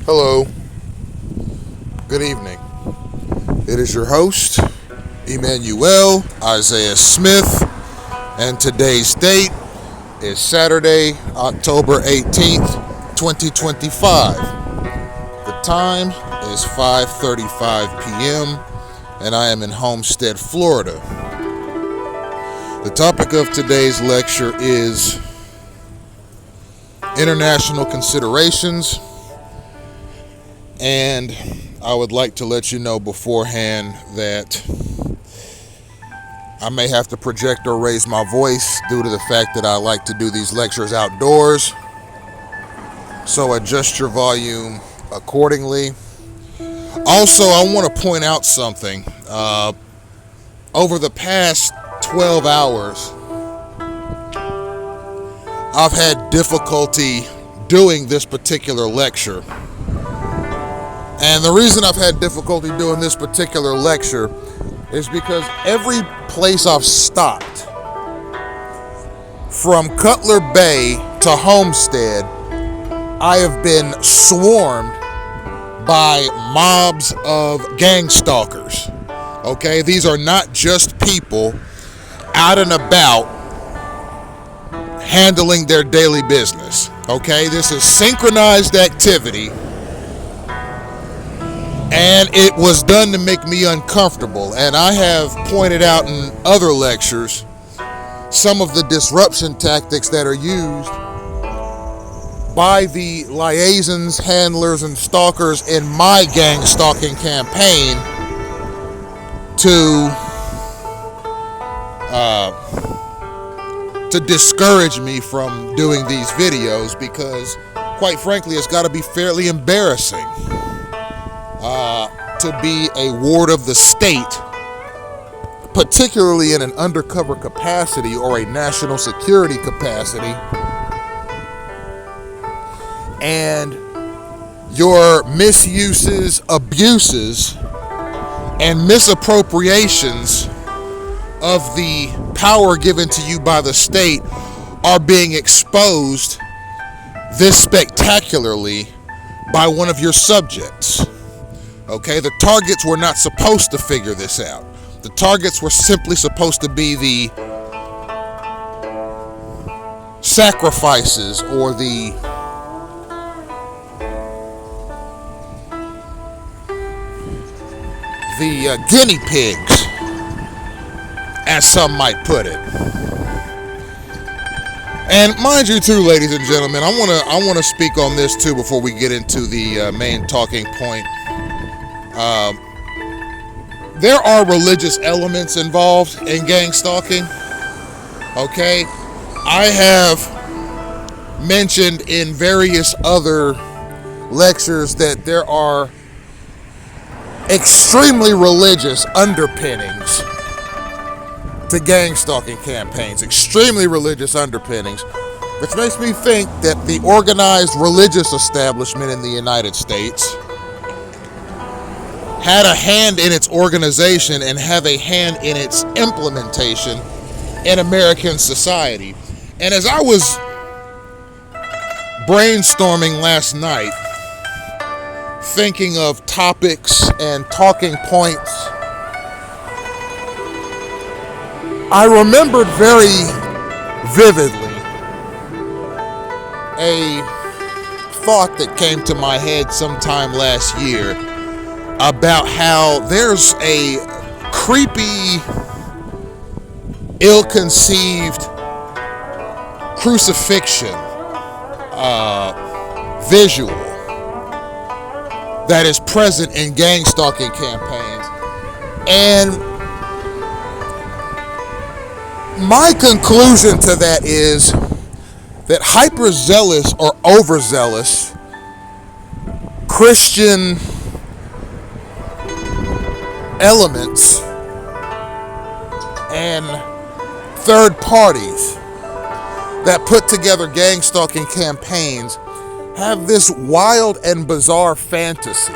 Hello, good evening. It is your host, Emmanuel Isaiah Smith, and today's date is Saturday, October 18th, 2025. The time is 5:35 p.m., and I am in Homestead, Florida. The topic of today's lecture is international considerations. And I would like to let you know beforehand that I may have to project or raise my voice due to the fact that I like to do these lectures outdoors. So adjust your volume accordingly. Also, I want to point out something. Over the past 12 hours, I've had difficulty doing this particular lecture. And the reason I've had difficulty doing this particular lecture is because every place I've stopped, from Cutler Bay to Homestead, I have been swarmed by mobs of gang stalkers. Okay, these are not just people out and about handling their daily business. Okay, this is synchronized activity. And it was done to make me uncomfortable. And I have pointed out in other lectures some of the disruption tactics that are used by the liaisons, handlers, and stalkers in my gang stalking campaign to discourage me from doing these videos, because quite frankly, it's got to be fairly embarrassing to be a ward of the state, particularly in an undercover capacity or a national security capacity, and your misuses, abuses, and misappropriations of the power given to you by the state are being exposed this spectacularly by one of your subjects. Okay, the targets were not supposed to figure this out. The targets were simply supposed to be the sacrifices or the guinea pigs, as some might put it. And mind you, too, ladies and gentlemen, I want to speak on this too before we get into the main talking point. There are religious elements involved in gang stalking. Okay, I have mentioned in various other lectures that there are extremely religious underpinnings to gang stalking campaigns, extremely religious underpinnings, which makes me think that the organized religious establishment in the United States had a hand in its organization and have a hand in its implementation in American society. And as I was brainstorming last night, thinking of topics and talking points, I remembered very vividly a thought that came to my head sometime last year about how there's a creepy, ill-conceived crucifixion visual that is present in gang stalking campaigns. And my conclusion to that is that hyper-zealous or overzealous Christian elements and third parties that put together gang stalking campaigns have this wild and bizarre fantasy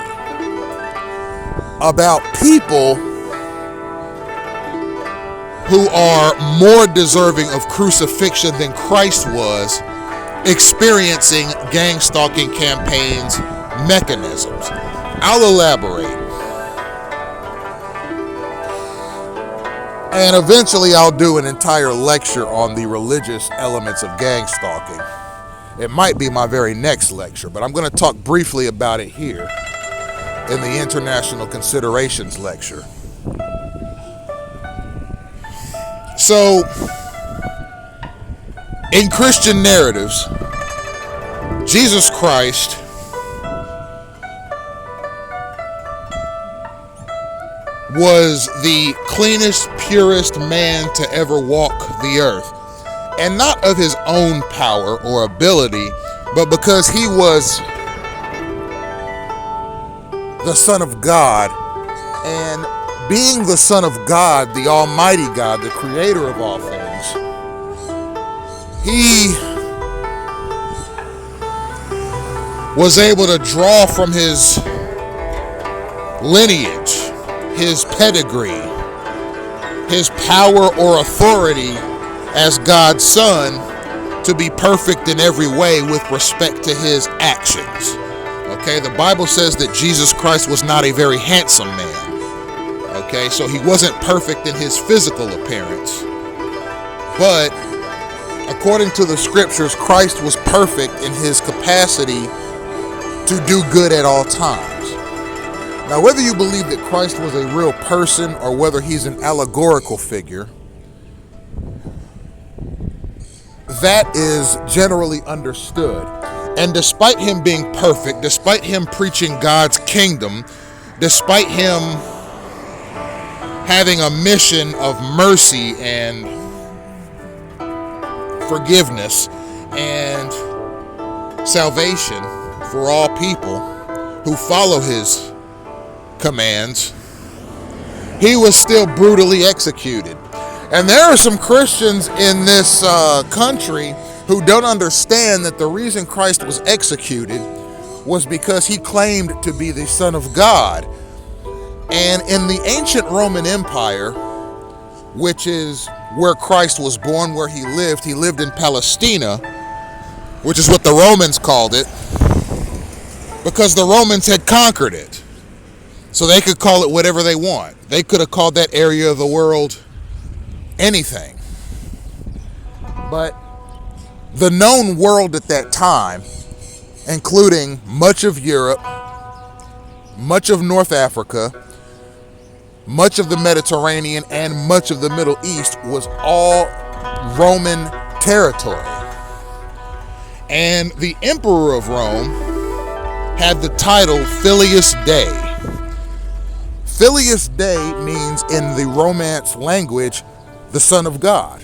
about people who are more deserving of crucifixion than Christ was experiencing gang stalking campaigns mechanisms. I'll elaborate. And eventually I'll do an entire lecture on the religious elements of gang stalking. It might be my very next lecture, but I'm going to talk briefly about it here in the International Considerations lecture. So, in Christian narratives, Jesus Christ was the cleanest, purest man to ever walk the earth. And not of his own power or ability, but because he was the Son of God. And being the Son of God, the Almighty God, the Creator of all things, he was able to draw from his lineage, his pedigree, his power or authority as God's Son to be perfect in every way with respect to his actions. Okay, the Bible says that Jesus Christ was not a very handsome man. Okay, so he wasn't perfect in his physical appearance. But according to the scriptures, Christ was perfect in his capacity to do good at all times. Now, whether you believe that Christ was a real person or whether he's an allegorical figure, that is generally understood. And despite him being perfect, despite him preaching God's kingdom, despite him having a mission of mercy and forgiveness and salvation for all people who follow his commands, he was still brutally executed. And there are some Christians in this country who don't understand that the reason Christ was executed was because he claimed to be the Son of God. And in the ancient Roman Empire, which is where Christ was born, where he lived in Palestina, which is what the Romans called it, because the Romans had conquered it. So they could call it whatever they want. They could have called that area of the world anything. But the known world at that time, including much of Europe, much of North Africa, much of the Mediterranean, and much of the Middle East, was all Roman territory. And the Emperor of Rome had the title Filius Dei. Filius Dei means, in the Romance language, the Son of God.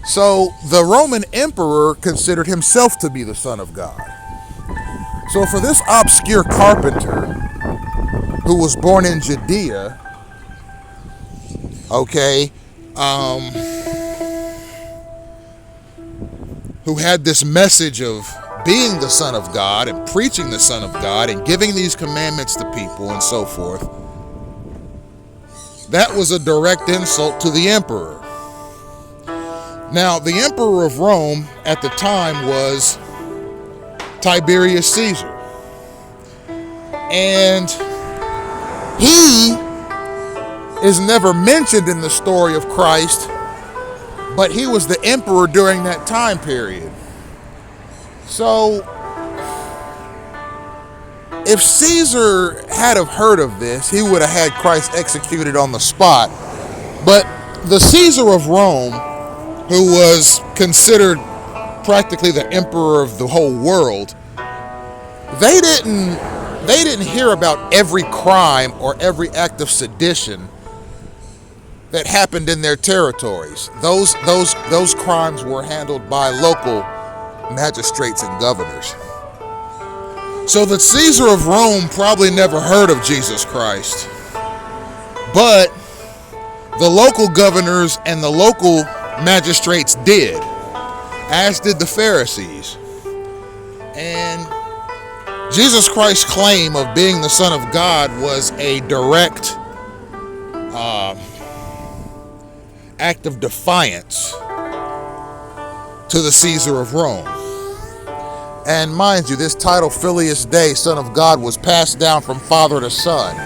So the Roman emperor considered himself to be the Son of God. So for this obscure carpenter who was born in Judea, okay, who had this message of being the Son of God and preaching the Son of God and giving these commandments to people and so forth, that was a direct insult to the emperor. Now, the emperor of Rome at the time was Tiberius Caesar. And he is never mentioned in the story of Christ, but he was the emperor during that time period. So, if Caesar had have heard of this, he would have had Christ executed on the spot. But the Caesar of Rome, who was considered practically the emperor of the whole world, they didn't hear about every crime or every act of sedition that happened in their territories. Those crimes were handled by local magistrates and governors. So the Caesar of Rome probably never heard of Jesus Christ. But the local governors and the local magistrates did, as did the Pharisees. And Jesus Christ's claim of being the Son of God was a direct act of defiance to the Caesar of Rome. And mind you, this title, Filius Dei, Son of God, was passed down from father to son.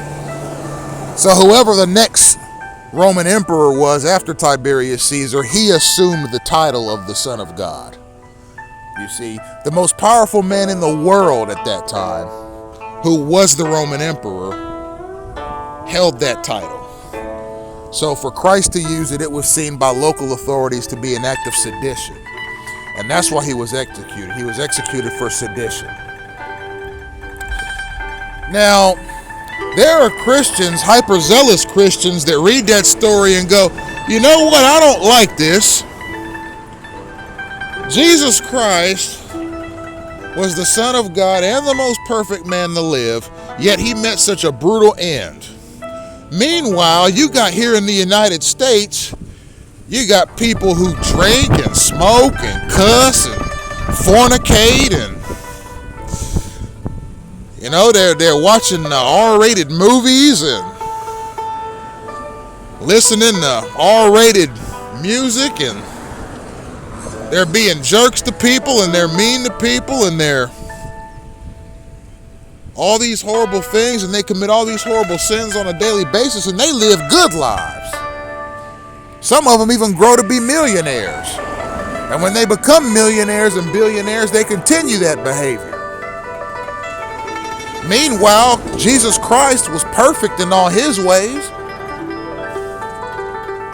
So whoever the next Roman emperor was after Tiberius Caesar, he assumed the title of the Son of God. You see, the most powerful man in the world at that time, who was the Roman emperor, held that title. So for Christ to use it, it was seen by local authorities to be an act of sedition. And that's why he was executed. He was executed for sedition. Now, there are Christians, hyperzealous Christians, that read that story and go, you know what, I don't like this. Jesus Christ was the Son of God and the most perfect man to live, yet he met such a brutal end. Meanwhile, you got here in the United States, you got people who drink and smoke and cuss and fornicate, and you know, they're watching R-rated movies and listening to R-rated music, and they're being jerks to people, and they're mean to people, and they're all these horrible things, and they commit all these horrible sins on a daily basis, and they live good lives. Some of them even grow to be millionaires. And when they become millionaires and billionaires, they continue that behavior. Meanwhile, Jesus Christ was perfect in all his ways.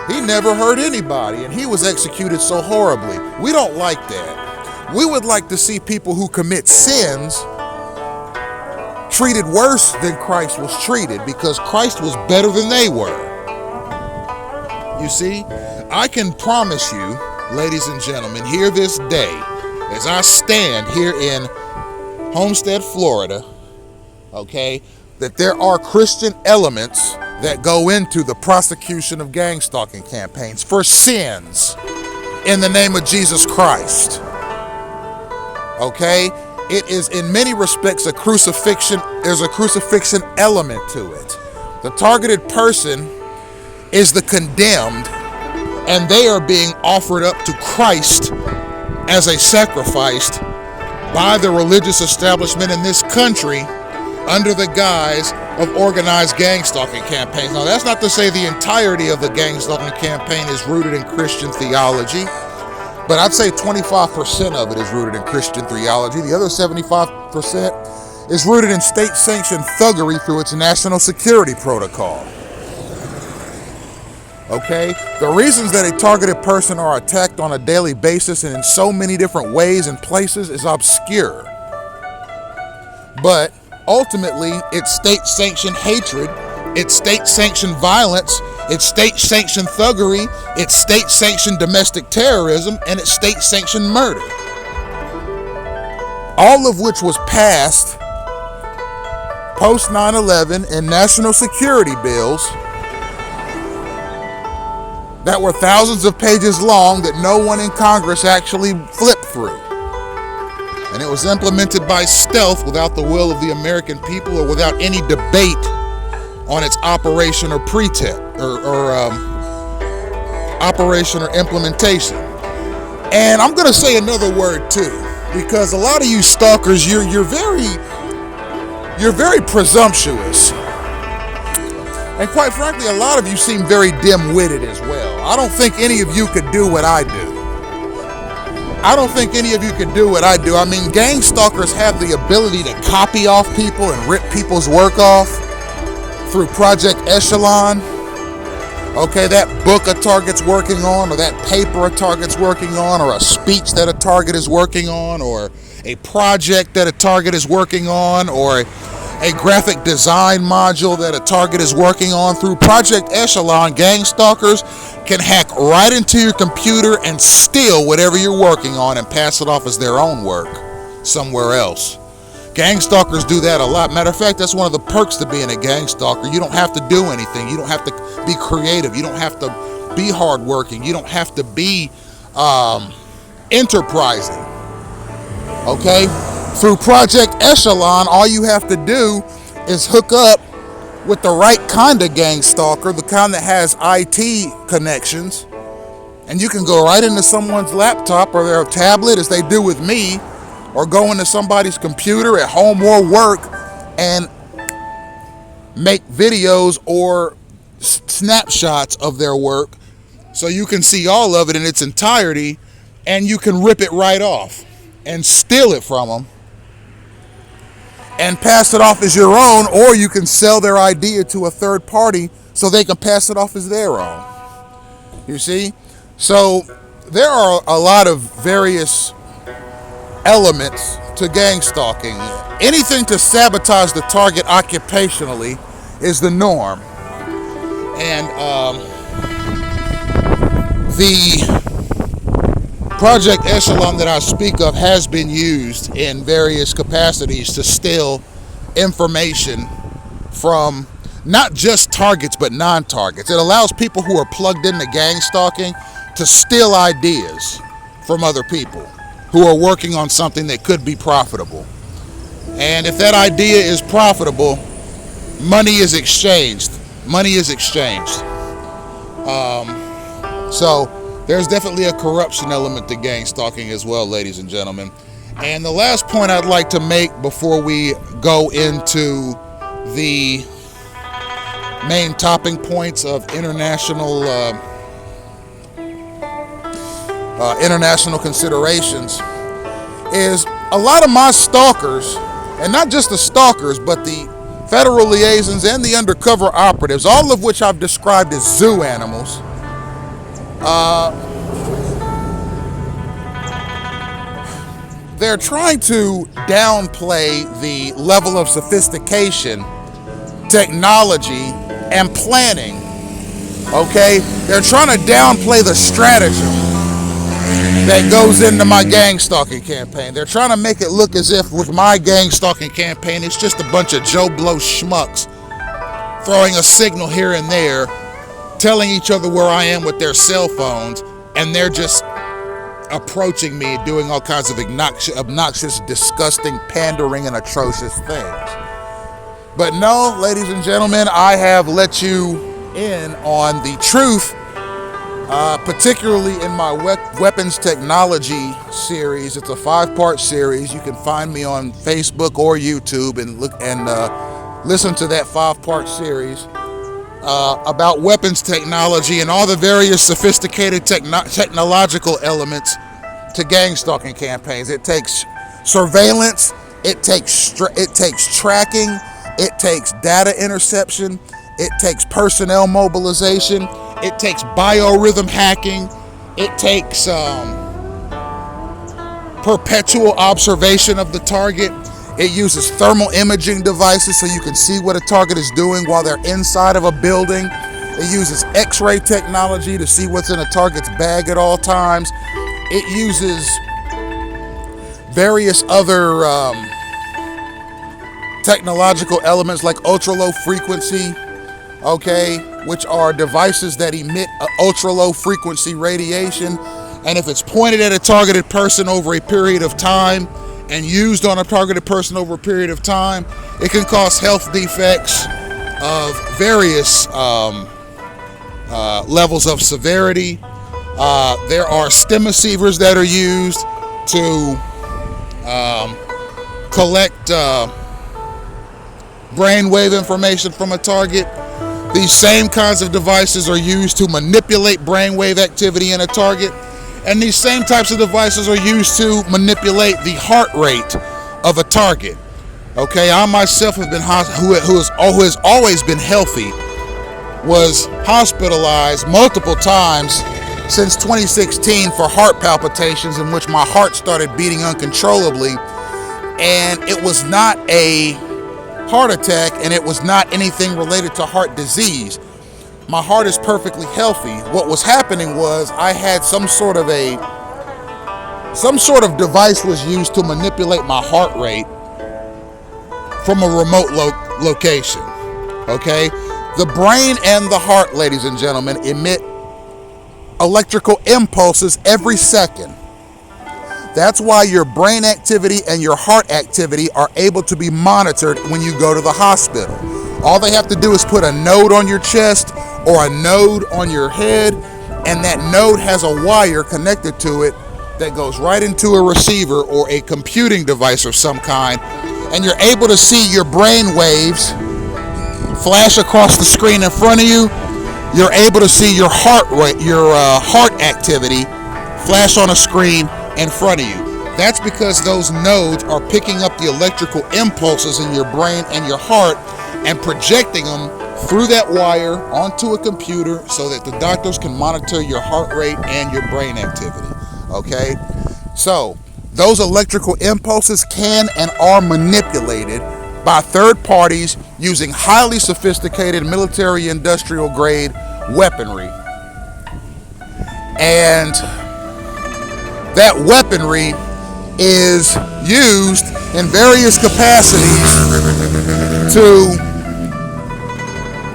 He never hurt anybody, and he was executed so horribly. We don't like that. We would like to see people who commit sins treated worse than Christ was treated, because Christ was better than they were. You see, I can promise you, ladies and gentlemen, here this day, as I stand here in Homestead, Florida, okay, that there are Christian elements that go into the prosecution of gang stalking campaigns for sins in the name of Jesus Christ. Okay? It is in many respects a crucifixion. There's a crucifixion element to it. The targeted person is the condemned, and they are being offered up to Christ as a sacrifice by the religious establishment in this country under the guise of organized gang stalking campaigns. Now, that's not to say the entirety of the gang stalking campaign is rooted in Christian theology, but I'd say 25% of it is rooted in Christian theology. The other 75% is rooted in state-sanctioned thuggery through its national security protocol. Okay? The reasons that a targeted person are attacked on a daily basis and in so many different ways and places is obscure. But ultimately, it's state-sanctioned hatred, it's state-sanctioned violence, it's state-sanctioned thuggery, it's state-sanctioned domestic terrorism, and it's state-sanctioned murder. All of which was passed post 9/11 in national security bills that were thousands of pages long that no one in Congress actually flipped through. And it was implemented by stealth without the will of the American people or without any debate on its operation or operation or implementation. And I'm going to say another word too, because a lot of you stalkers, you're very presumptuous. And quite frankly, a lot of you seem very dim-witted as well. I don't think any of you could do what I do. I don't think any of you could do what I do. I mean, gang stalkers have the ability to copy off people and rip people's work off through Project Echelon. Okay, that book a target's working on, or that paper a target's working on, or a speech that a target is working on, or a project that a target is working on, or a graphic design module that a target is working on. Through Project Echelon, gang stalkers can hack right into your computer and steal whatever you're working on and pass it off as their own work somewhere else. Gang stalkers do that a lot. Matter of fact, that's one of the perks to being a gang stalker. You don't have to do anything. You don't have to be creative. You don't have to be hardworking. You don't have to be enterprising. Okay? Through Project Echelon, all you have to do is hook up with the right kind of gang stalker, the kind that has IT connections, and you can go right into someone's laptop or their tablet, as they do with me, or go into somebody's computer at home or work and make videos or snapshots of their work so you can see all of it in its entirety, and you can rip it right off and steal it from them and pass it off as your own, or you can sell their idea to a third party so they can pass it off as their own. You see? So there are a lot of various elements to gang stalking. Anything to sabotage the target occupationally is the norm. And the Project Echelon that I speak of has been used in various capacities to steal information from not just targets but non-targets. It allows people who are plugged into gang stalking to steal ideas from other people who are working on something that could be profitable. And if that idea is profitable, money is exchanged. So there's definitely a corruption element to gang stalking as well, ladies and gentlemen. And the last point I'd like to make before we go into the main topping points of international considerations is a lot of my stalkers, and not just the stalkers, but the federal liaisons and the undercover operatives, all of which I've described as zoo animals, they're trying to downplay the level of sophistication, technology, and planning. Okay? They're trying to downplay the stratagem that goes into my gang stalking campaign. They're trying to make it look as if with my gang stalking campaign, it's just a bunch of Joe Blow schmucks throwing a signal here and there, telling each other where I am with their cell phones, and they're just approaching me, doing all kinds of obnoxious, disgusting, pandering, and atrocious things. But no, ladies and gentlemen, I have let you in on the truth, particularly in my weapons technology series. It's a 5-part series. You can find me on Facebook or YouTube and listen to that 5-part series about weapons technology and all the various sophisticated technological elements to gang stalking campaigns. It takes surveillance, it takes tracking, it takes data interception, it takes personnel mobilization, it takes biorhythm hacking, it takes perpetual observation of the target. It uses thermal imaging devices so you can see what a target is doing while they're inside of a building. It uses X-ray technology to see what's in a target's bag at all times. It uses various other technological elements like ultra-low frequency, okay, which are devices that emit ultra-low frequency radiation. And if it's pointed at a targeted person over a period of time and used on a targeted person over a period of time, it can cause health defects of various levels of severity. There are stem receivers that are used to collect brainwave information from a target. These same kinds of devices are used to manipulate brainwave activity in a target. And these same types of devices are used to manipulate the heart rate of a target. Okay, I myself have been who has always been healthy, was hospitalized multiple times since 2016 for heart palpitations, in which my heart started beating uncontrollably, and it was not a heart attack, and it was not anything related to heart disease. My heart is perfectly healthy. What was happening was I had some sort of device was used to manipulate my heart rate from a remote location. Okay? The brain and the heart, ladies and gentlemen, emit electrical impulses every second. That's why your brain activity and your heart activity are able to be monitored when you go to the hospital. All they have to do is put a node on your chest or a node on your head, and that node has a wire connected to it that goes right into a receiver or a computing device of some kind, and you're able to see your brain waves flash across the screen in front of you. You're able to see your heart rate, your heart activity flash on a screen in front of you. That's because those nodes are picking up the electrical impulses in your brain and your heart and projecting them through that wire onto a computer so that the doctors can monitor your heart rate and your brain activity. Okay? So, those electrical impulses can and are manipulated by third parties using highly sophisticated military industrial grade weaponry. And that weaponry is used in various capacities to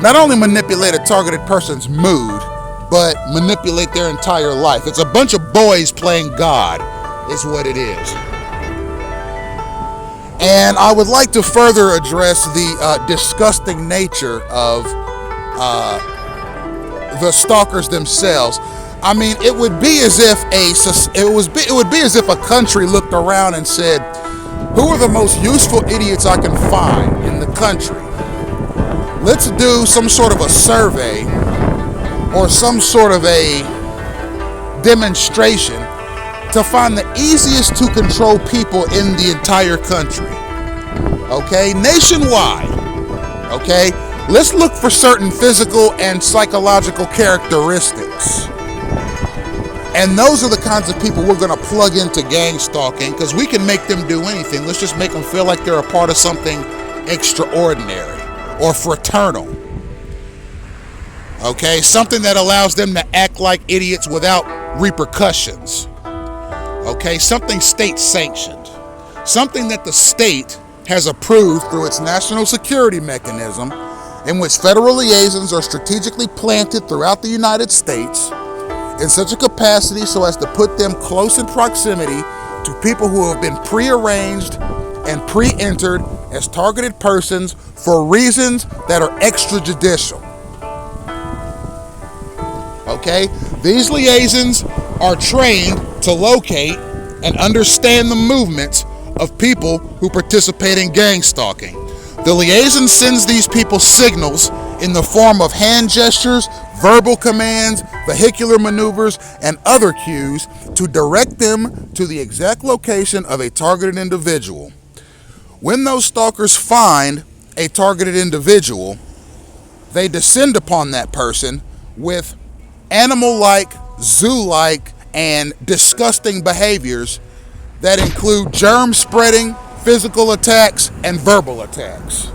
not only manipulate a targeted person's mood, but manipulate their entire life. It's a bunch of boys playing God, is what it is. And I would like to further address the disgusting nature of the stalkers themselves. I mean, it would be as if a country looked around and said, "Who are the most useful idiots I can find in the country? Let's do some sort of a survey or some sort of a demonstration to find the easiest to control people in the entire country." Okay, nationwide. Okay, let's look for certain physical and psychological characteristics. And those are the kinds of people we're going to plug into gang stalking, because we can make them do anything. Let's just make them feel like they're a part of something extraordinary or fraternal. Okay, something that allows them to act like idiots without repercussions. Okay, something state sanctioned. Something that the state has approved through its national security mechanism, in which federal liaisons are strategically planted throughout the United States in such a capacity so as to put them close in proximity to people who have been prearranged and pre-entered as targeted persons for reasons that are extrajudicial. Okay, these liaisons are trained to locate and understand the movements of people who participate in gang stalking. The liaison sends these people signals in the form of hand gestures, verbal commands, vehicular maneuvers, and other cues to direct them to the exact location of a targeted individual. When those stalkers find a targeted individual, they descend upon that person with animal-like, zoo-like, and disgusting behaviors that include germ spreading, physical attacks, and verbal attacks.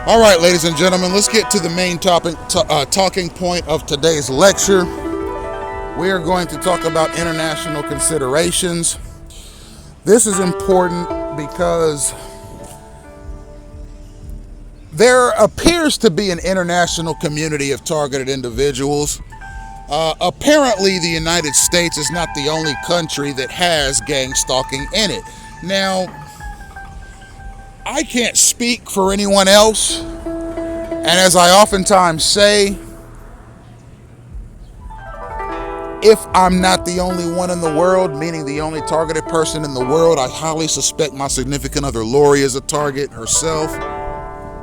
All right, ladies and gentlemen, let's get to the main talking point of today's lecture. We are going to talk about international considerations. This is important because there appears to be an international community of targeted individuals. Apparently, the United States is not the only country that has gang stalking in it. Now, I can't speak for anyone else, and as I oftentimes say, if I'm not the only one in the world, meaning the only targeted person in the world, I highly suspect my significant other Lori is a target herself,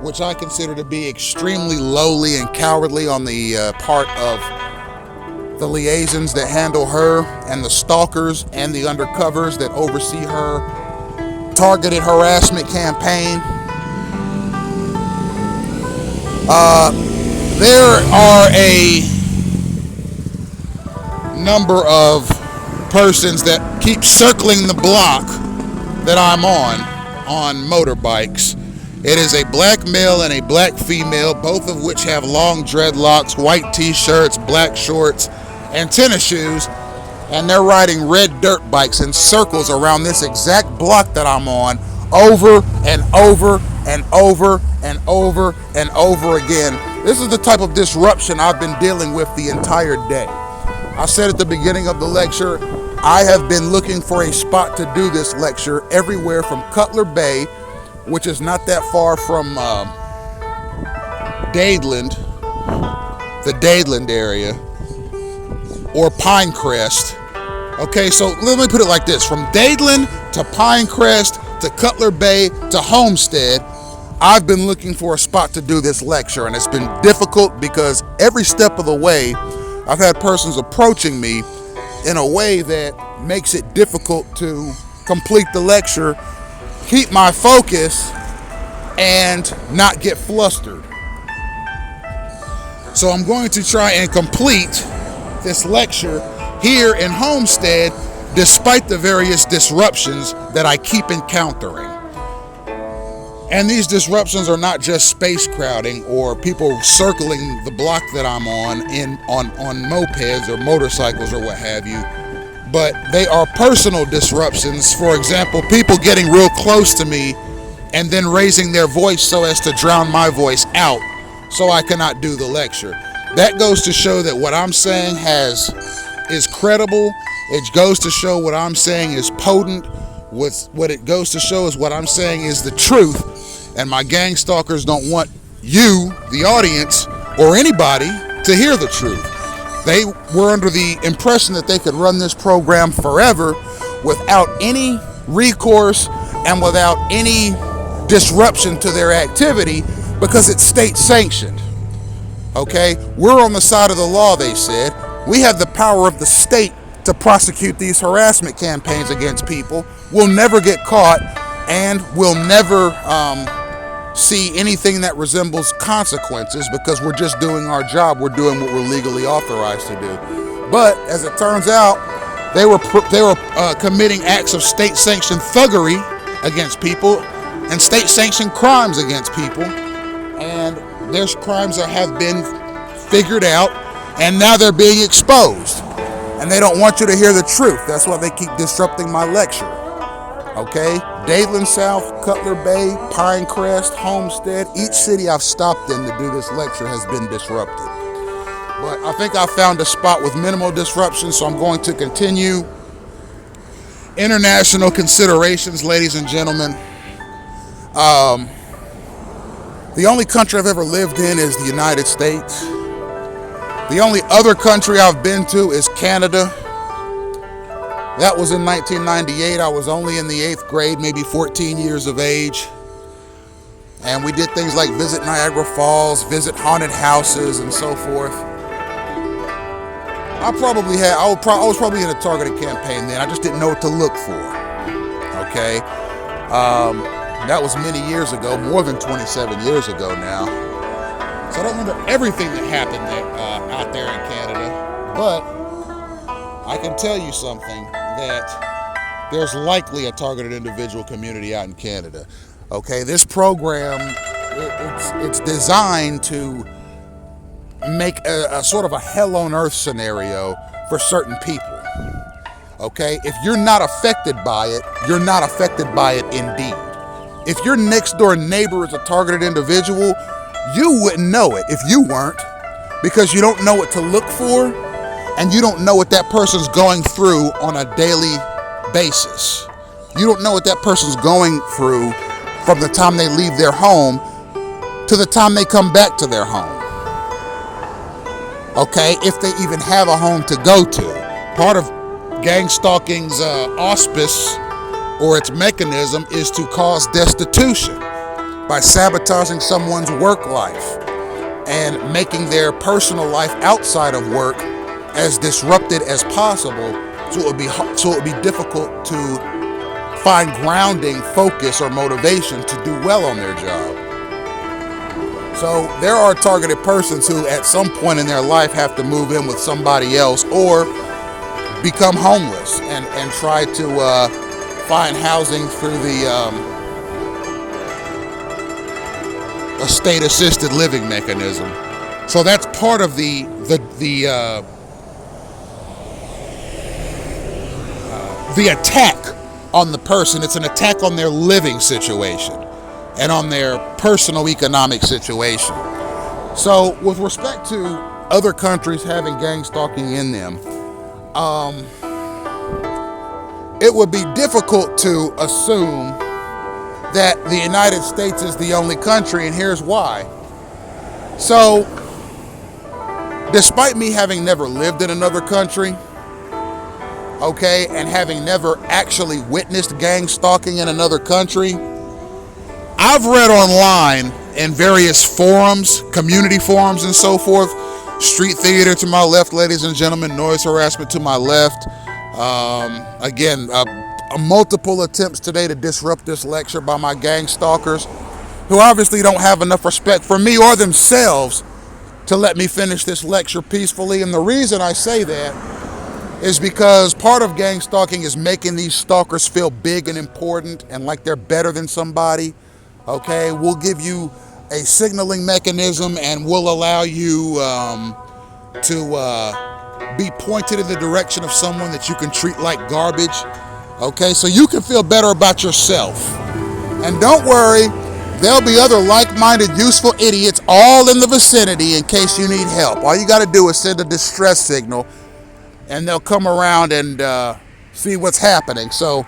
which I consider to be extremely lowly and cowardly on the part of the liaisons that handle her and the stalkers and the undercovers that oversee her targeted harassment campaign. There are a number of persons that keep circling the block that I'm on motorbikes. It is a black male and a black female, both of which have long dreadlocks, white t-shirts, black shorts, and tennis shoes, and they're riding red dirt bikes in circles around this exact block that I'm on, over and over and over and over and over again. This is the type of disruption I've been dealing with the entire day. I said at the beginning of the lecture, I have been looking for a spot to do this lecture everywhere from Cutler Bay, which is not that far from Dadeland, the Dadeland area, or Pinecrest. Okay, so let me put it like this. From Dadeland to Pinecrest to Cutler Bay to Homestead, I've been looking for a spot to do this lecture, and it's been difficult because every step of the way I've had persons approaching me in a way that makes it difficult to complete the lecture, keep my focus, and not get flustered. So I'm going to try and complete this lecture here in Homestead despite the various disruptions that I keep encountering. And these disruptions are not just space crowding or people circling the block that I'm on mopeds or motorcycles or what have you, but they are personal disruptions. For example, people getting real close to me and then raising their voice so as to drown my voice out so I cannot do the lecture. That goes to show that what I'm saying is credible. It goes to show what I'm saying is potent. What it goes to show is what I'm saying is the truth, and my gang stalkers don't want you, the audience, or anybody to hear the truth. They were under the impression that they could run this program forever without any recourse and without any disruption to their activity because it's state sanctioned. Okay, we're on the side of the law, they said. We have the power of the state to prosecute these harassment campaigns against people. We'll never get caught, and we'll never see anything that resembles consequences because we're just doing our job. We're doing what we're legally authorized to do. But as it turns out, they were committing acts of state-sanctioned thuggery against people and state-sanctioned crimes against people, and their crimes have been figured out, and now they're being exposed. And they don't want you to hear the truth. That's why they keep disrupting my lecture. Okay? Dadeland South, Cutler Bay, Pinecrest, Homestead, each city I've stopped in to do this lecture has been disrupted. But I think I found a spot with minimal disruption, so I'm going to continue. International considerations, ladies and gentlemen. The only country I've ever lived in is the United States. The only other country I've been to is Canada. That was in 1998. I was only in the 8th grade, maybe 14 years of age. And we did things like visit Niagara Falls, visit haunted houses, and so forth. I was probably in a targeted campaign then. I just didn't know what to look for. Okay? That was many years ago, more than 27 years ago now. So I don't remember everything that happened out there in Canada, but I can tell you something, that there's likely a targeted individual community out in Canada. Okay, this program, it's designed to make a sort of a hell on earth scenario for certain people. Okay, if you're not affected by it, you're not affected by it indeed. If your next door neighbor is a targeted individual, you wouldn't know it if you weren't, because you don't know what to look for, and you don't know what that person's going through on a daily basis. You don't know what that person's going through from the time they leave their home to the time they come back to their home. Okay, if they even have a home to go to. Part of gang stalking's auspice or its mechanism is to cause destitution by sabotaging someone's work life and making their personal life outside of work as disrupted as possible, so it would be difficult to find grounding, focus, or motivation to do well on their job. So there are targeted persons who at some point in their life have to move in with somebody else or become homeless and try to find housing through the a state-assisted living mechanism. So that's part of the attack on the person. It's an attack on their living situation and on their personal economic situation. So with respect to other countries having gang stalking in them, it would be difficult to assume that the United States is the only country, and here's why. So despite me having never lived in another country, okay, and having never actually witnessed gang stalking in another country, I've read online in various forums, community forums and so forth, street theater to my left, ladies and gentlemen, noise harassment to my left. Again, multiple attempts today to disrupt this lecture by my gang stalkers, who obviously don't have enough respect for me or themselves to let me finish this lecture peacefully. And the reason I say that is because part of gang stalking is making these stalkers feel big and important and like they're better than somebody. Okay, we'll give you a signaling mechanism and we'll allow you to be pointed in the direction of someone that you can treat like garbage. Okay, so you can feel better about yourself. And don't worry, there'll be other like-minded, useful idiots all in the vicinity in case you need help. All you got to do is send a distress signal, and they'll come around and see what's happening. So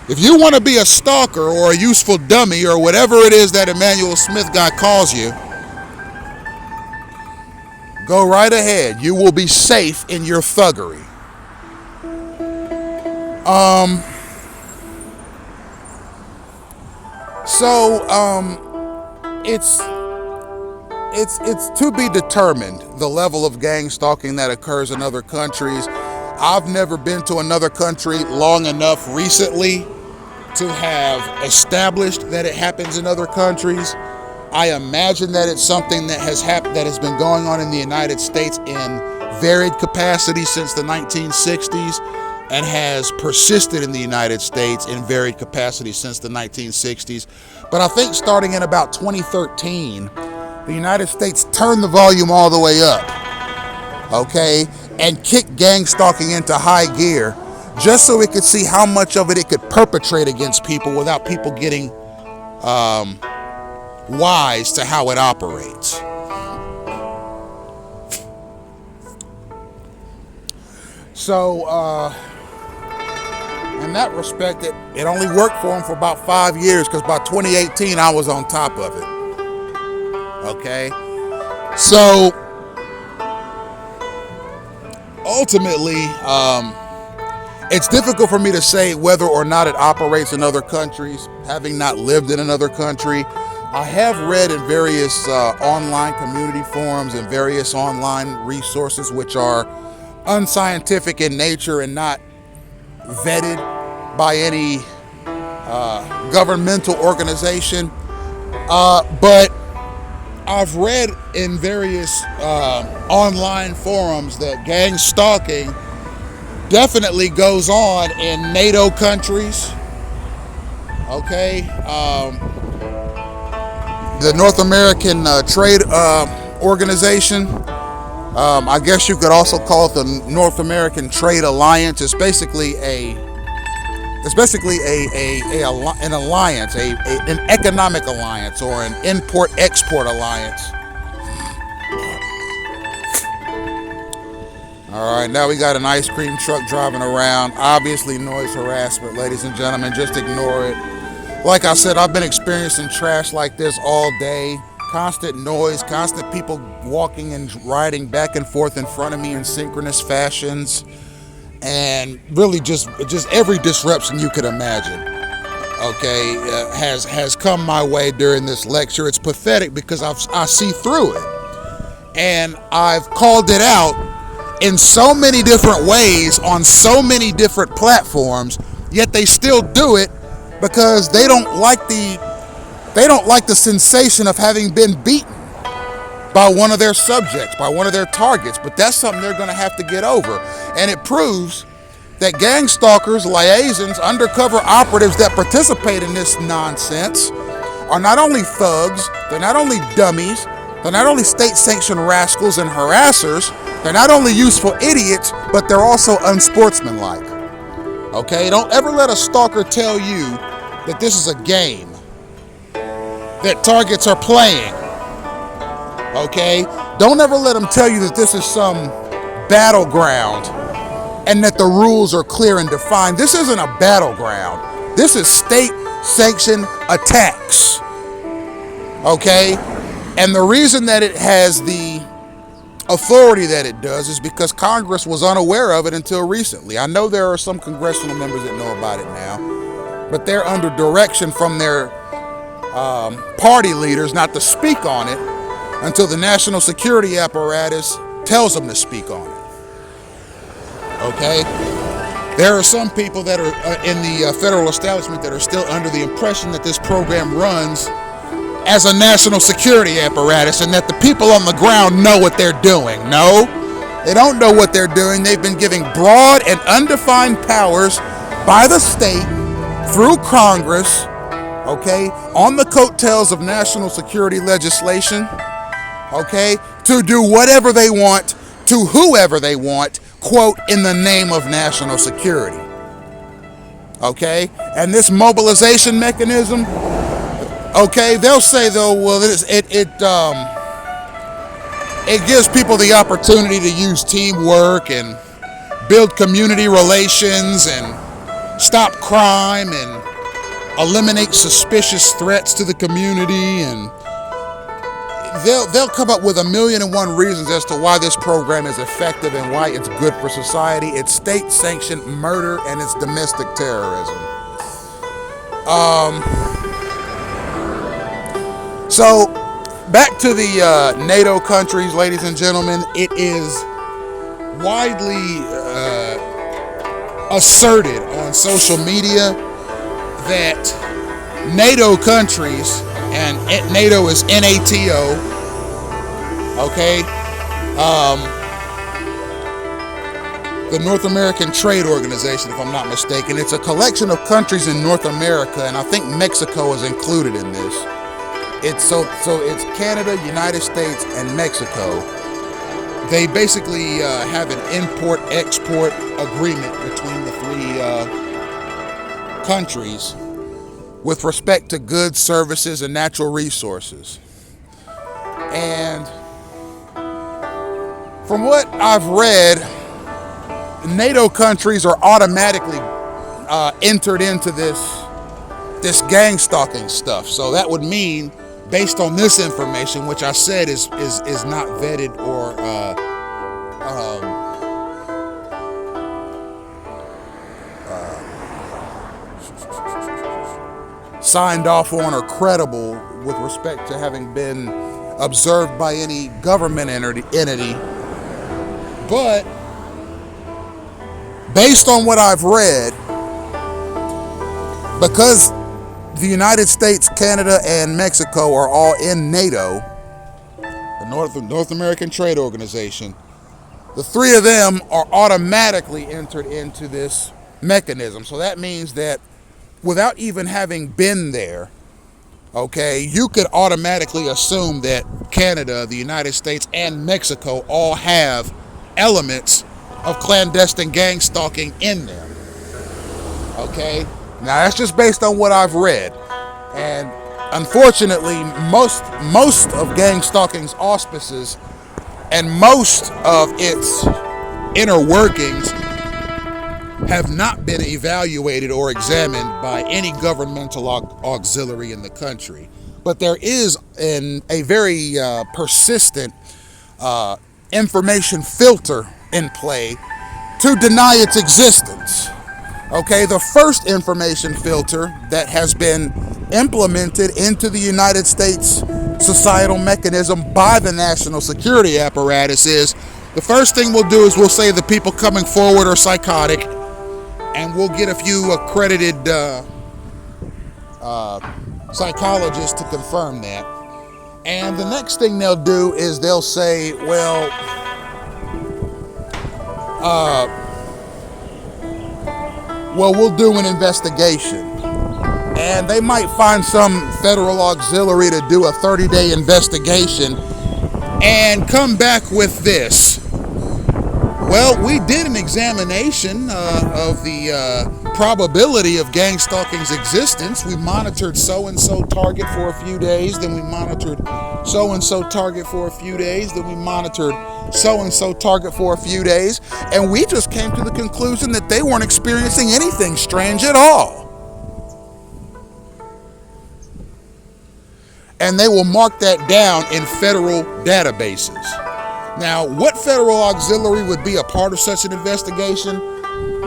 if you want to be a stalker or a useful dummy or whatever it is that Emmanuel Smith guy calls you, go right ahead. You will be safe in your thuggery. It's to be determined the level of gang stalking that occurs in other countries. I've never been to another country long enough recently to have established that it happens in other countries. I imagine that it's something that has been going on in the United States in varied capacity since the 1960s and has persisted in the United States in varied capacity since the 1960s. But I think starting in about 2013, the United States turned the volume all the way up, okay, and kicked gang stalking into high gear just so it could see how much of it could perpetrate against people without people getting wise to how it operates. So, in that respect, it only worked for him for about 5 years, because by 2018, I was on top of it. Okay? So, ultimately, it's difficult for me to say whether or not it operates in other countries, having not lived in another country. I have read in various online community forums and various online resources which are unscientific in nature and not vetted by any governmental organization. But I've read in various online forums that gang stalking definitely goes on in NATO countries. Okay, the North American Trade Organization. I guess you could also call it the North American Trade Alliance. It's basically an alliance, an economic alliance, or an import-export alliance. All right, now we got an ice cream truck driving around. Obviously noise harassment, ladies and gentlemen. Just ignore it. Like I said, I've been experiencing trash like this all day. Constant noise, constant people walking and riding back and forth in front of me in synchronous fashions. And really just every disruption you could imagine, okay, has come my way during this lecture. It's pathetic because I see through it. And I've called it out in so many different ways on so many different platforms, yet they still do it because they don't like the sensation of having been beaten by one of their subjects, by one of their targets. But that's something they're going to have to get over. And it proves that gang stalkers, liaisons, undercover operatives that participate in this nonsense are not only thugs, they're not only dummies, they're not only state-sanctioned rascals and harassers, they're not only useful idiots, but they're also unsportsmanlike. Okay? Don't ever let a stalker tell you that this is a game, that targets are playing. Okay? Don't ever let them tell you that this is some battleground and that the rules are clear and defined. This isn't a battleground. This is state-sanctioned attacks. Okay? And the reason that it has the authority that it does is because Congress was unaware of it until recently. I know there are some congressional members that know about it now, but they're under direction from their party leaders not to speak on it until the national security apparatus tells them to speak on it. Okay? There are some people that are in the federal establishment that are still under the impression that this program runs as a national security apparatus and that the people on the ground know what they're doing. No, they don't know what they're doing. They've been giving broad and undefined powers by the state through Congress, okay, on the coattails of national security legislation, okay, to do whatever they want to whoever they want, quote, in the name of national security. Okay? And this mobilization mechanism, okay, they'll say though, well, it gives people the opportunity to use teamwork and build community relations and stop crime and eliminate suspicious threats to the community, and they'll come up with 1,000,001 reasons as to why this program is effective and why it's good for society. It's state-sanctioned murder and it's domestic terrorism. So back to the NATO countries, ladies and gentlemen. It is widely asserted on social media that NATO countries, and NATO is NATO, okay, the North American Trade Organization, if I'm not mistaken. It's a collection of countries in North America, and I think Mexico is included in this. So it's Canada, United States, and Mexico. They basically have an import-export agreement between the three countries with respect to goods, services, and natural resources. And from what I've read, NATO countries are automatically entered into this gang stalking stuff. So that would mean, based on this information, which I said is not vetted or signed off on or credible with respect to having been observed by any government entity. But based on what I've read, because the United States, Canada, and Mexico are all in NATO, the North American Trade Organization, the three of them are automatically entered into this mechanism. So that means that without even having been there, okay, you could automatically assume that Canada, the United States, and Mexico all have elements of clandestine gang stalking in them. Okay? Now that's just based on what I've read. And unfortunately, most of gang stalking's auspices and most of its inner workings have not been evaluated or examined by any governmental auxiliary in the country. But there is a very persistent information filter in play to deny its existence. Okay, the first information filter that has been implemented into the United States societal mechanism by the national security apparatus is, the first thing we'll do is we'll say the people coming forward are psychotic, and we'll get a few accredited psychologists to confirm that. And the next thing they'll do is they'll say, well, we'll do an investigation. And they might find some federal auxiliary to do a 30-day investigation and come back with this. Well, we did an examination of the probability of gang stalking's existence. We monitored so-and-so target for a few days, then we monitored so-and-so target for a few days, then we monitored so-and-so target for a few days, and we just came to the conclusion that they weren't experiencing anything strange at all. And they will mark that down in federal databases. Now, what federal auxiliary would be a part of such an investigation?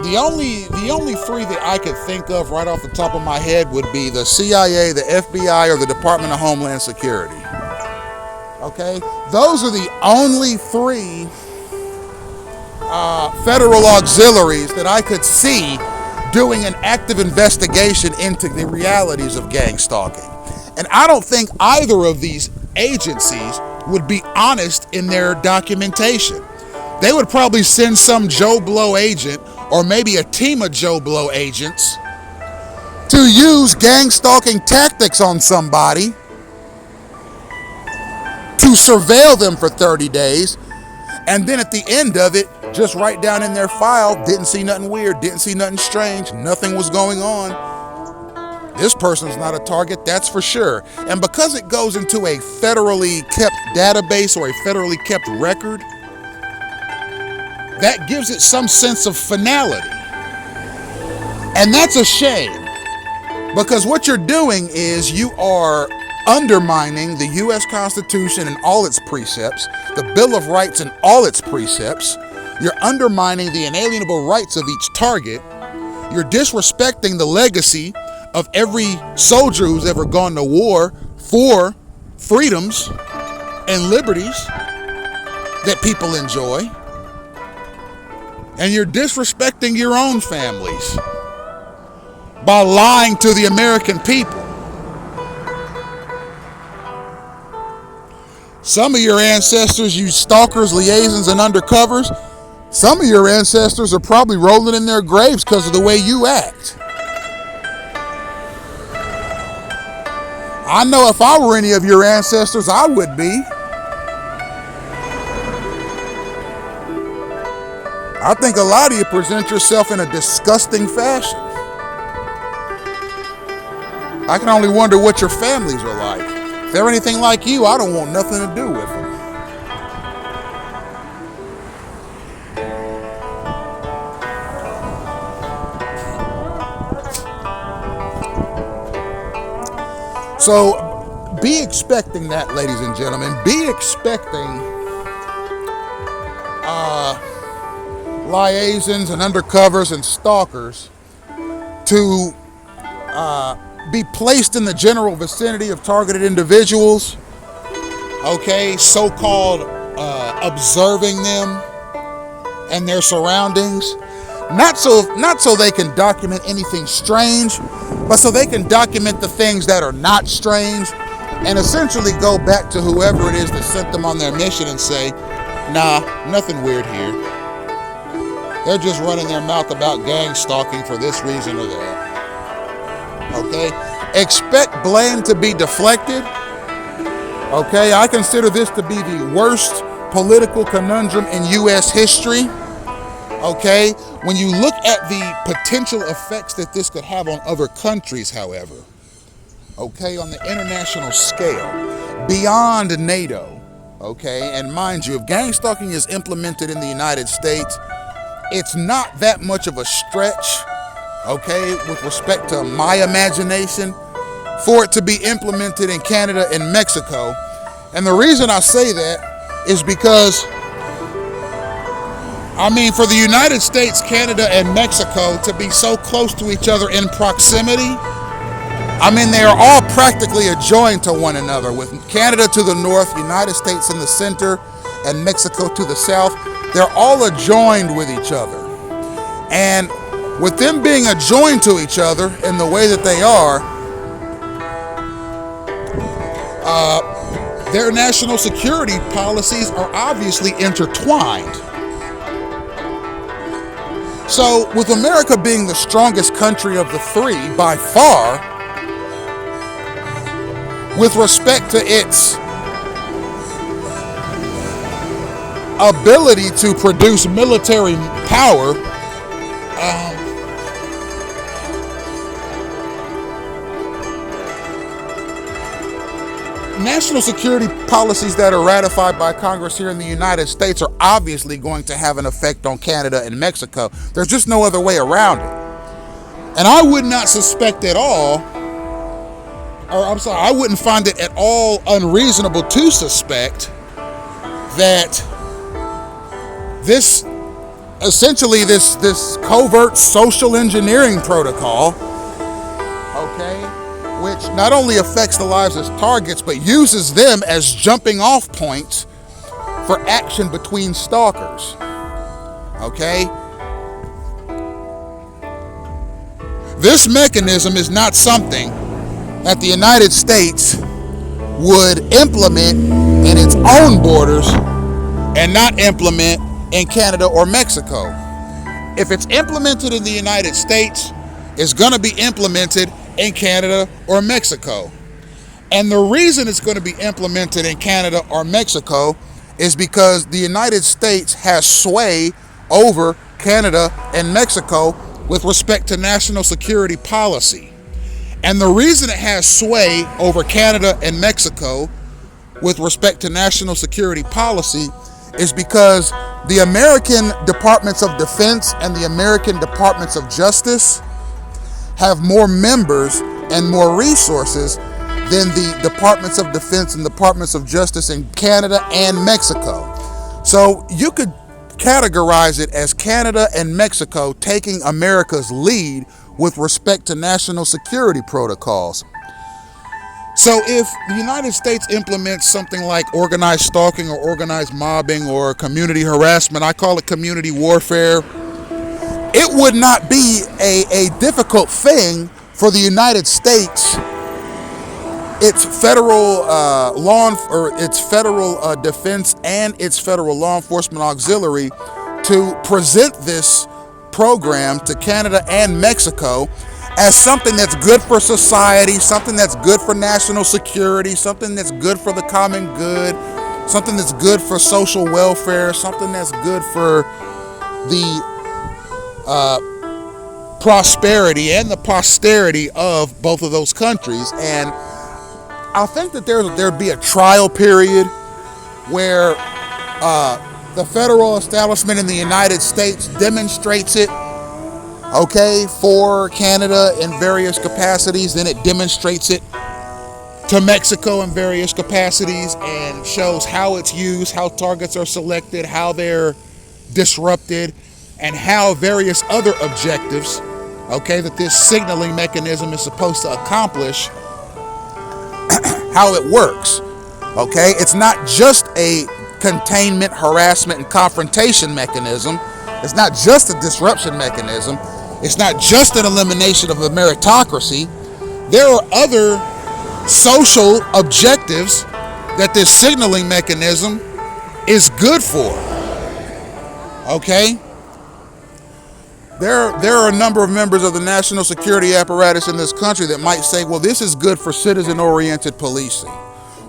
The only three that I could think of right off the top of my head would be the CIA, the FBI, or the Department of Homeland Security. Okay? Those are the only three federal auxiliaries that I could see doing an active investigation into the realities of gang stalking. And I don't think either of these agencies would be honest in their documentation. They would probably send some Joe Blow agent or maybe a team of Joe Blow agents to use gang stalking tactics on somebody to surveil them for 30 days, and then at the end of it, just write down in their file, didn't see nothing weird, didn't see nothing strange, nothing was going on. This person's not a target, that's for sure. And because it goes into a federally kept database or a federally kept record, that gives it some sense of finality. And that's a shame, because what you're doing is you are undermining the U.S. Constitution and all its precepts, the Bill of Rights and all its precepts. You're undermining the inalienable rights of each target. You're disrespecting the legacy of every soldier who's ever gone to war for freedoms and liberties that people enjoy. And you're disrespecting your own families by lying to the American people. Some of your ancestors, you stalkers, liaisons, and undercovers, some of your ancestors are probably rolling in their graves because of the way you act. I know if I were any of your ancestors, I would be. I think a lot of you present yourself in a disgusting fashion. I can only wonder what your families are like. If they're anything like you, I don't want nothing to do with them. So be expecting that, ladies and gentlemen. Be expecting liaisons and undercovers and stalkers to be placed in the general vicinity of targeted individuals, okay, so-called observing them and their surroundings, not so they can document anything strange, but so they can document the things that are not strange, and essentially go back to whoever it is that sent them on their mission and say, nah, nothing weird here. They're just running their mouth about gang stalking for this reason or that. Okay? Expect blame to be deflected. Okay? I consider this to be the worst political conundrum in U.S. history. Okay? When you look at the potential effects that this could have on other countries, however, okay, on the international scale, beyond NATO, okay, and mind you, if gang stalking is implemented in the United States, it's not that much of a stretch, okay, with respect to my imagination, for it to be implemented in Canada and Mexico. And the reason I say that is because, I mean, for the United States, Canada, and Mexico to be so close to each other in proximity, I mean, they are all practically adjoined to one another, with Canada to the north, United States in the center, and Mexico to the south. They're all adjoined with each other. And with them being adjoined to each other in the way that they are, their national security policies are obviously intertwined. So, with America being the strongest country of the three by far, with respect to its ability to produce military power, national security policies that are ratified by Congress here in the United States are obviously going to have an effect on Canada and Mexico. There's just no other way around it. And I would not suspect at all, I wouldn't find it at all unreasonable to suspect that This essentially this covert social engineering protocol, okay, which not only affects the lives of targets but uses them as jumping off points for action between stalkers. Okay? This mechanism is not something that the United States would implement in its own borders and not implement in Canada or Mexico. If it's implemented in the United States, it's going to be implemented in Canada or Mexico. And the reason it's going to be implemented in Canada or Mexico is because the United States has sway over Canada and Mexico with respect to national security policy. And the reason it has sway over Canada and Mexico with respect to national security policy is because the American Departments of Defense and the American Departments of Justice have more members and more resources than the Departments of Defense and Departments of Justice in Canada and Mexico. So you could categorize it as Canada and Mexico taking America's lead with respect to national security protocols. So if the United States implements something like organized stalking or organized mobbing or community harassment, I call it community warfare, it would not be a difficult thing for the United States, its federal federal defense and its federal law enforcement auxiliary to present this program to Canada and Mexico as something that's good for society, something that's good for national security, something that's good for the common good, something that's good for social welfare, something that's good for the prosperity and the posterity of both of those countries. And I think that there'd be a trial period where the federal establishment in the United States demonstrates it, okay, for Canada in various capacities, then it demonstrates it to Mexico in various capacities and shows how it's used, how targets are selected, how they're disrupted, and how various other objectives, okay, that this signaling mechanism is supposed to accomplish, how it works, okay? It's not just a containment, harassment, and confrontation mechanism. It's not just a disruption mechanism. It's not just an elimination of a meritocracy. There are other social objectives that this signaling mechanism is good for, okay? There are a number of members of the national security apparatus in this country that might say, well, this is good for citizen-oriented policing,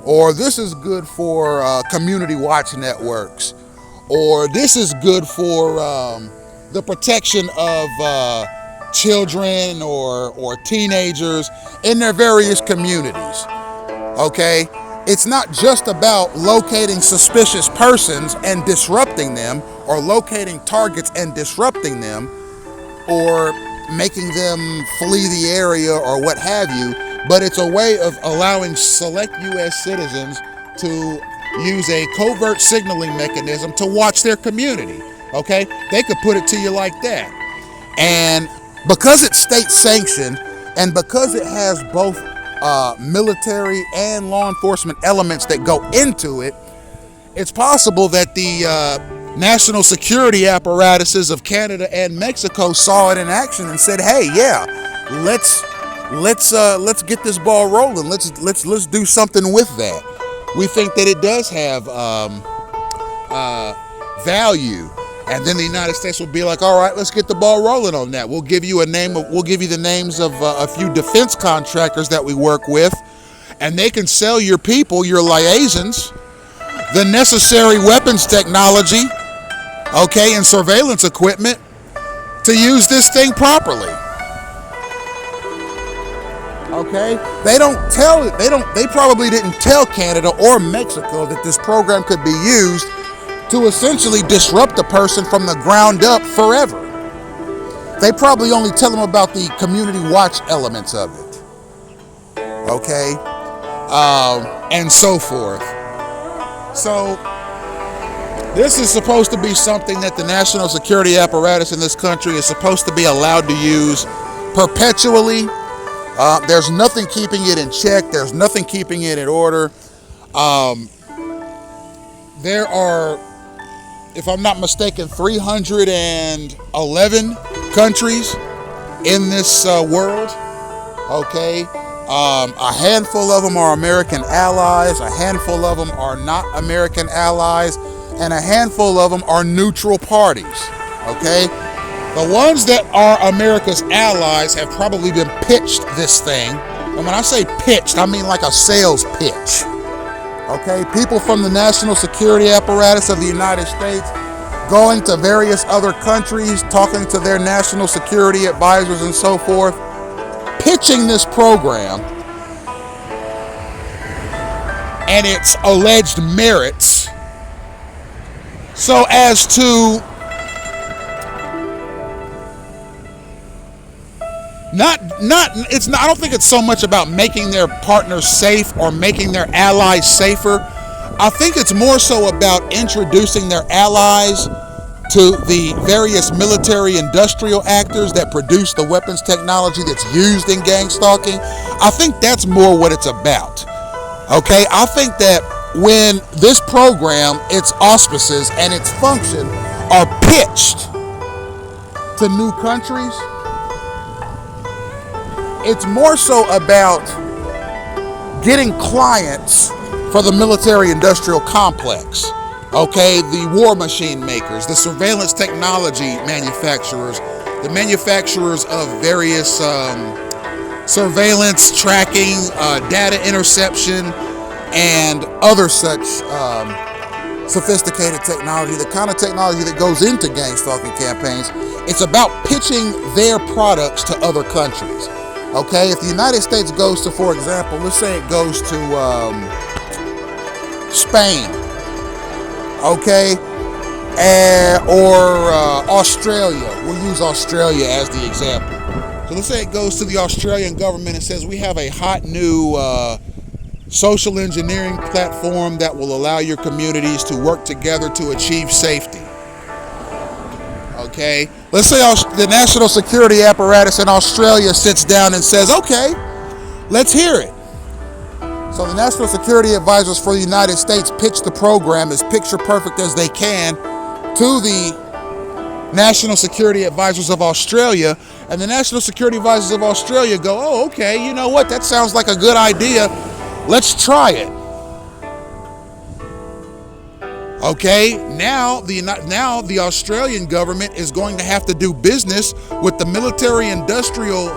or this is good for community watch networks, or this is good for the protection of children or teenagers in their various communities, okay? It's not just about locating suspicious persons and disrupting them, or locating targets and disrupting them, or making them flee the area or what have you, but it's a way of allowing select U.S. citizens to use a covert signaling mechanism to watch their community, okay? They could put it to you like that. And because it's state sanctioned, and because it has both military and law enforcement elements that go into it, it's possible that the national security apparatuses of Canada and Mexico saw it in action and said, "Hey, yeah, let's get this ball rolling. Let's do something with that. We think that it does have value." And then the United States will be like, "All right, let's get the ball rolling on that. We'll give you the names of a few defense contractors that we work with, and they can sell your people, your liaisons, the necessary weapons technology, okay, and surveillance equipment to use this thing properly." Okay? They probably didn't tell Canada or Mexico that this program could be used to essentially disrupt a person from the ground up forever. They probably only tell them about the community watch elements of it. Okay? And so forth. So This is supposed to be something that the national security apparatus in this country is supposed to be allowed to use perpetually. There's nothing keeping it in check. There's nothing keeping it in order. There are, if I'm not mistaken, 311 countries in this world. Okay. A handful of them are American allies. A handful of them are not American allies. And a handful of them are neutral parties. Okay. The ones that are America's allies have probably been pitched this thing. And when I say pitched, I mean like a sales pitch. Okay, people from the national security apparatus of the United States going to various other countries, talking to their national security advisors and so forth, pitching this program and its alleged merits so as to I don't think it's so much about making their partners safe or making their allies safer. I think it's more so about introducing their allies to the various military industrial actors that produce the weapons technology that's used in gang stalking. I think that's more what it's about. Okay, I think that when this program, its auspices and its function are pitched to new countries, it's more so about getting clients for the military-industrial complex. Okay, the war machine makers, the surveillance technology manufacturers, the manufacturers of various surveillance, tracking, data interception, and other such sophisticated technology, the kind of technology that goes into gang stalking campaigns. It's about pitching their products to other countries. Okay, if the United States goes to, for example, let's say it goes to Spain, okay, or Australia. We'll use Australia as the example. So let's say it goes to the Australian government and says, we have a hot new social engineering platform that will allow your communities to work together to achieve safety. Okay, let's say the national security apparatus in Australia sits down and says, okay, let's hear it. So the national security advisors for the United States pitch the program as picture perfect as they can to the national security advisors of Australia, and the national security advisors of Australia go, oh, okay, you know what, that sounds like a good idea. Let's try it. Okay, now the Australian government is going to have to do business with the military-industrial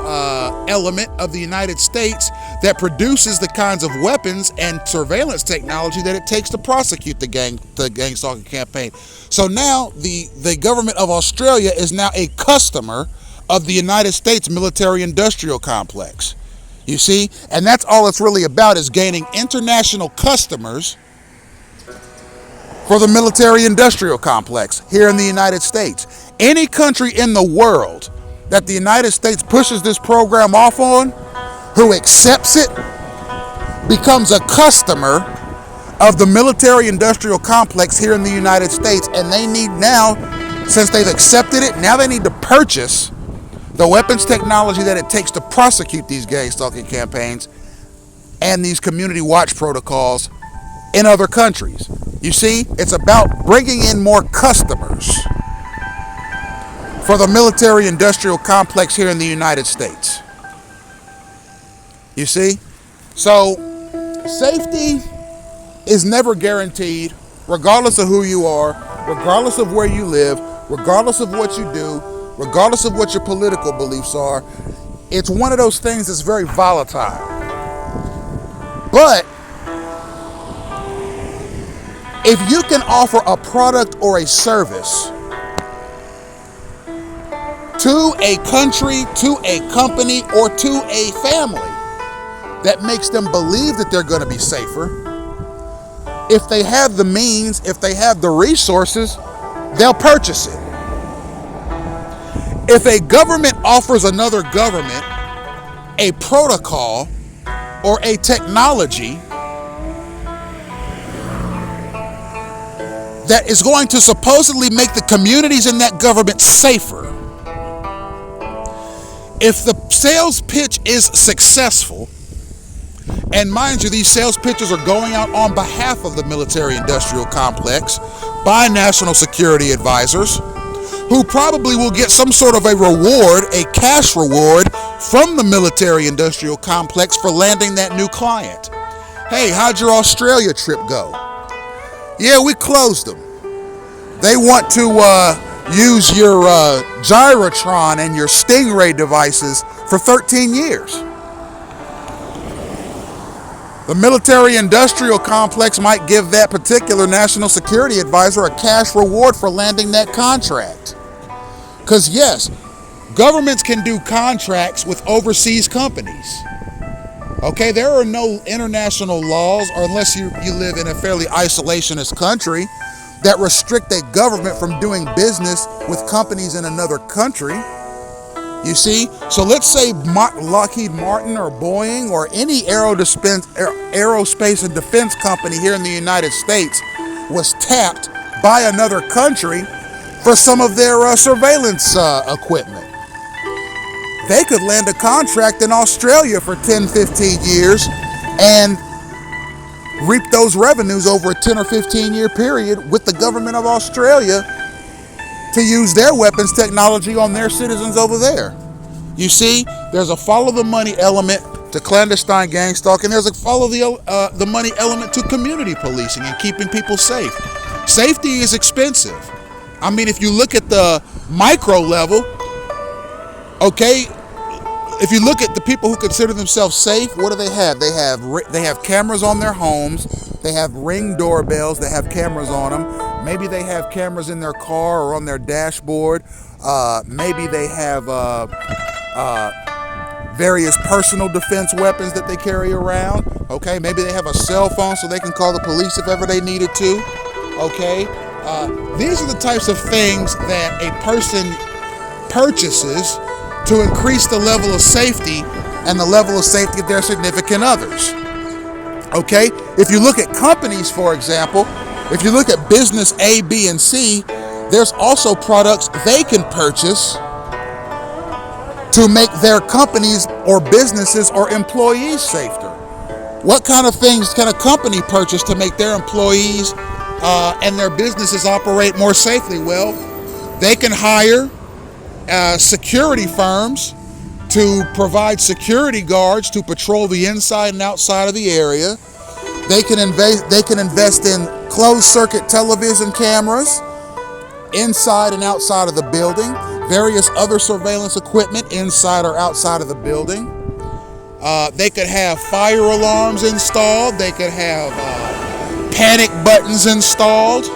element of the United States that produces the kinds of weapons and surveillance technology that it takes to prosecute the gang stalking campaign. So now the government of Australia is now a customer of the United States military-industrial complex. You see, and that's all it's really about, is gaining international customers for the military-industrial complex here in the United States. Any country in the world that the United States pushes this program off on, who accepts it, becomes a customer of the military-industrial complex here in the United States, and they need now, since they've accepted it, now they need to purchase the weapons technology that it takes to prosecute these gang stalking campaigns and these community watch protocols in other countries. You see, it's about bringing in more customers for the military-industrial complex here in the United States. You see? So, safety is never guaranteed, regardless of who you are, regardless of where you live, regardless of what you do, regardless of what your political beliefs are. It's one of those things that's very volatile. But if you can offer a product or a service to a country, to a company, or to a family that makes them believe that they're going to be safer, if they have the means, if they have the resources, they'll purchase it. If a government offers another government a protocol or a technology that is going to supposedly make the communities in that government safer. If the sales pitch is successful, and mind you, these sales pitches are going out on behalf of the military-industrial complex by national security advisors, who probably will get some sort of a reward, a cash reward, from the military-industrial complex for landing that new client. Hey, how'd your Australia trip go? Yeah, we closed them. They want to use your Gyrotron and your Stingray devices for 13 years. The military-industrial complex might give that particular national security advisor a cash reward for landing that contract. Because yes, governments can do contracts with overseas companies. Okay, there are no international laws, or unless you live in a fairly isolationist country, that restrict a government from doing business with companies in another country. You see? So let's say Lockheed Martin or Boeing or any aerospace and defense company here in the United States was tapped by another country for some of their surveillance equipment. They could land a contract in Australia for 10, 15 years and reap those revenues over a 10 or 15 year period with the government of Australia to use their weapons technology on their citizens over there. You see, there's a follow the money element to clandestine gang stalking. There's a follow the money element to community policing and keeping people safe. Safety is expensive. I mean, if you look at the micro level, okay, if you look at the people who consider themselves safe, what do they have? They have cameras on their homes. They have Ring doorbells that have cameras on them. Maybe they have cameras in their car or on their dashboard. Maybe they have various personal defense weapons that they carry around. Okay, maybe they have a cell phone so they can call the police if ever they needed to. Okay, these are the types of things that a person purchases to increase the level of safety and the level of safety of their significant others. Okay, if you look at companies, for example, if you look at business A, B, and C, there's also products they can purchase to make their companies or businesses or employees safer. What kind of things can a company purchase to make their employees and their businesses operate more safely? Well, they can hire security firms to provide security guards to patrol the inside and outside of the area. They can invest in closed circuit television cameras inside and outside of the building, various other surveillance equipment inside or outside of the building. They could have fire alarms installed. They could have panic buttons installed.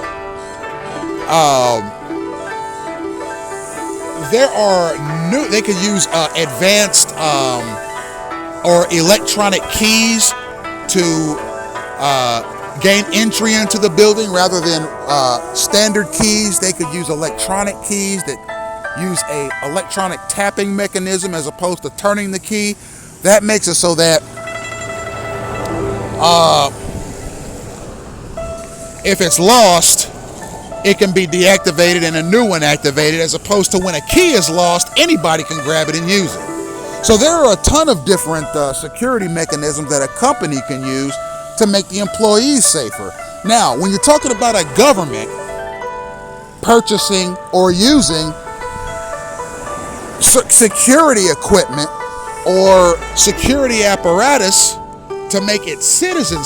They could use advanced or electronic keys to gain entry into the building rather than standard keys. They could use electronic keys that use a electronic tapping mechanism as opposed to turning the key. That makes it so that if it's lost, it can be deactivated and a new one activated, as opposed to when a key is lost, anybody can grab it and use it. So there are a ton of different security mechanisms that a company can use to make the employees safer. Now, when you're talking about a government purchasing or using security equipment or security apparatus to make its citizens